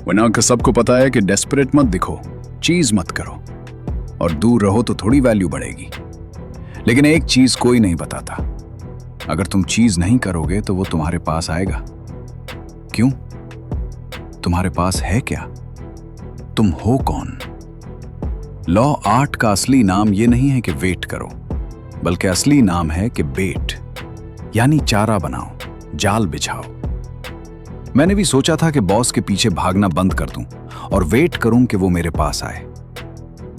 वरना कि सबको पता है कि डेस्परेट मत दिखो, चीज मत करो, और दूर रहो तो थोड़ी वैल्यू बढ़ेगी। लेकिन एक चीज कोई नहीं बताता, अगर तुम चीज नहीं करोगे तो वो तुम्हारे पास आएगा। क्यों? तुम्हारे पास है क्या? तुम हो कौन? लॉ 8 का असली नाम ये नहीं है कि वेट करो, बल्कि असली नाम है कि बेट, यानी चारा बनाओ, जाल बिछाओ। मैंने भी सोचा था कि बॉस के पीछे भागना बंद कर दूं और वेट करूं कि वो मेरे पास आए,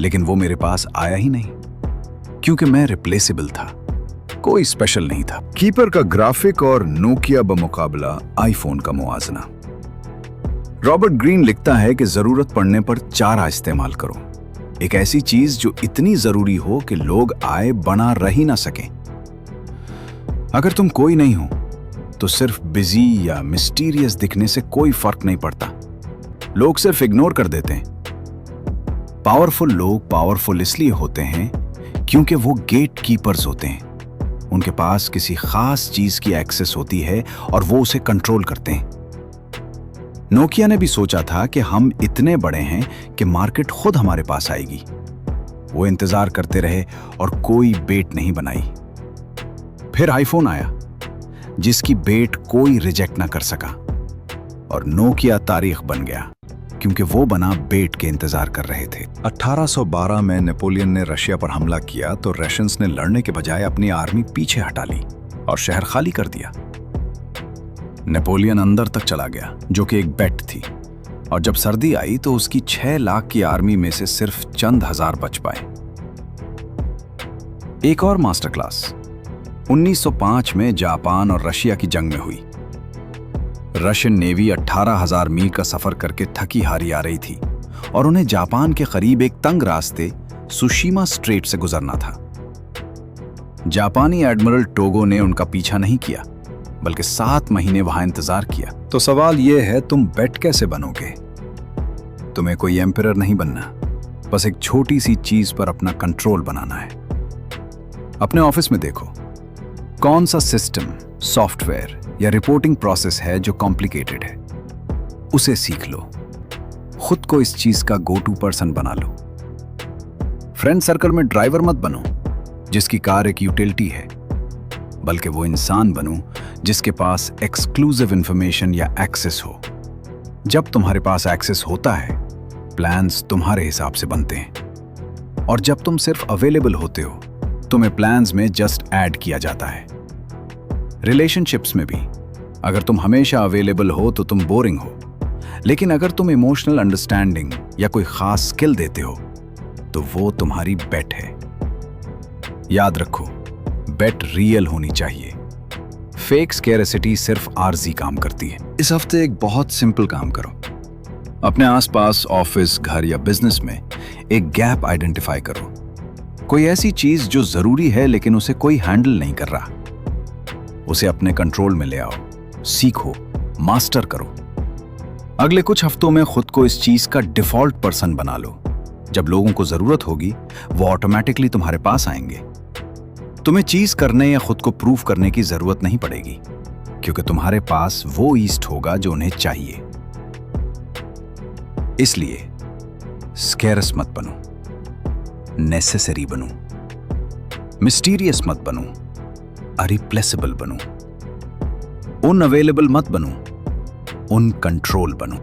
लेकिन वो मेरे पास आया ही नहीं, क्योंकि मैं रिप्लेसेबल था, कोई स्पेशल नहीं था। कीपर का ग्राफिक और नोकिया बमुकाबला आईफोन का मुआजना। रॉबर्ट ग्रीन लिखता है कि जरूरत पड़ने पर चारा इस्तेमाल करो, एक ऐसी चीज जो इतनी जरूरी हो कि लोग आए बना रह ही ना सकें। अगर तुम कोई नहीं हो तो सिर्फ बिजी या मिस्टीरियस दिखने से कोई फर्क नहीं पड़ता, लोग सिर्फ इग्नोर कर देते हैं। पावरफुल लोग पावरफुल इसलिए होते हैं क्योंकि वो गेट कीपर्स होते हैं, उनके पास किसी खास चीज की एक्सेस होती है और वो उसे कंट्रोल करते हैं। नोकिया ने भी सोचा था कि हम इतने बड़े हैं कि मार्केट खुद हमारे पास आएगी। वो इंतजार करते रहे और कोई बेट नहीं बनाई। फिर आईफोन आया, जिसकी बेट कोई रिजेक्ट ना कर सका, और नोकिया तारीख बन गया क्योंकि वो बना बेट के इंतजार कर रहे थे। 1812 में नेपोलियन ने रशिया पर हमला किया तो रशियंस ने लड़ने के बजाय अपनी आर्मी पीछे हटा ली और शहर खाली कर दिया। नेपोलियन अंदर तक चला गया, जो कि एक बेट थी, और जब सर्दी आई तो उसकी 6 लाख की आर्मी में से सिर्फ चंद हजार बच पाए। एक और मास्टर क्लास 1905 में जापान और रशिया की जंग में हुई। रशियन नेवी 18,000 मील का सफर करके थकी हारी आ रही थी और उन्हें जापान के करीब एक तंग रास्ते सुशीमा स्ट्रेट से गुजरना था। जापानी एडमिरल टोगो ने उनका पीछा नहीं किया, बल्कि 7 महीने वहां इंतजार किया। तो सवाल यह है, तुम बेट कैसे बनोगे? तुम्हें कोई एम्परर नहीं बनना, बस एक छोटी सी चीज पर अपना कंट्रोल बनाना है। अपने ऑफिस में देखो, कौन सा सिस्टम, सॉफ्टवेयर या रिपोर्टिंग प्रोसेस है जो कॉम्प्लिकेटेड है, उसे सीख लो। खुद को इस चीज का गो टू पर्सन बना लो। फ्रेंड सर्कल में ड्राइवर मत बनो जिसकी कार एक यूटिलिटी है, बल्कि वो इंसान बनो जिसके पास एक्सक्लूसिव इंफॉर्मेशन या एक्सेस हो। जब तुम्हारे पास एक्सेस होता है, प्लान्स तुम्हारे हिसाब से बनते हैं, और जब तुम सिर्फ अवेलेबल होते हो, तुम्हें प्लान्स में जस्ट ऐड किया जाता है। रिलेशनशिप्स में भी अगर तुम हमेशा अवेलेबल हो तो तुम बोरिंग हो, लेकिन अगर तुम इमोशनल अंडरस्टैंडिंग या कोई खास स्किल देते हो तो वो तुम्हारी बेट है। याद रखो, बेट रियल होनी चाहिए। फेक स्कैरसिटी सिर्फ आर्जी काम करती है। इस हफ्ते एक बहुत सिंपल काम करो। अपने आसपास, ऑफिस, घर या बिजनेस में एक गैप आइडेंटिफाई करो। कोई ऐसी चीज जो जरूरी है लेकिन उसे कोई हैंडल नहीं कर रहा। उसे अपने कंट्रोल में ले आओ, सीखो, मास्टर करो। अगले कुछ हफ्तों में खुद को इस चीज का डिफॉल्ट पर्सन बना लो। जब लोगों को जरूरत होगी, वो ऑटोमेटिकली तुम्हारे पास आएंगे। तुम्हें चीज करने या खुद को प्रूव करने की जरूरत नहीं पड़ेगी, क्योंकि तुम्हारे पास वो ईस्ट होगा जो उन्हें चाहिए। इसलिए स्कैरस मत बनो, नेसेसरी बनो। मिस्टीरियस मत बनो, अरिप्लेसेबल बनो। अनअवेलेबल मत बनो, अनकंट्रोल बनो।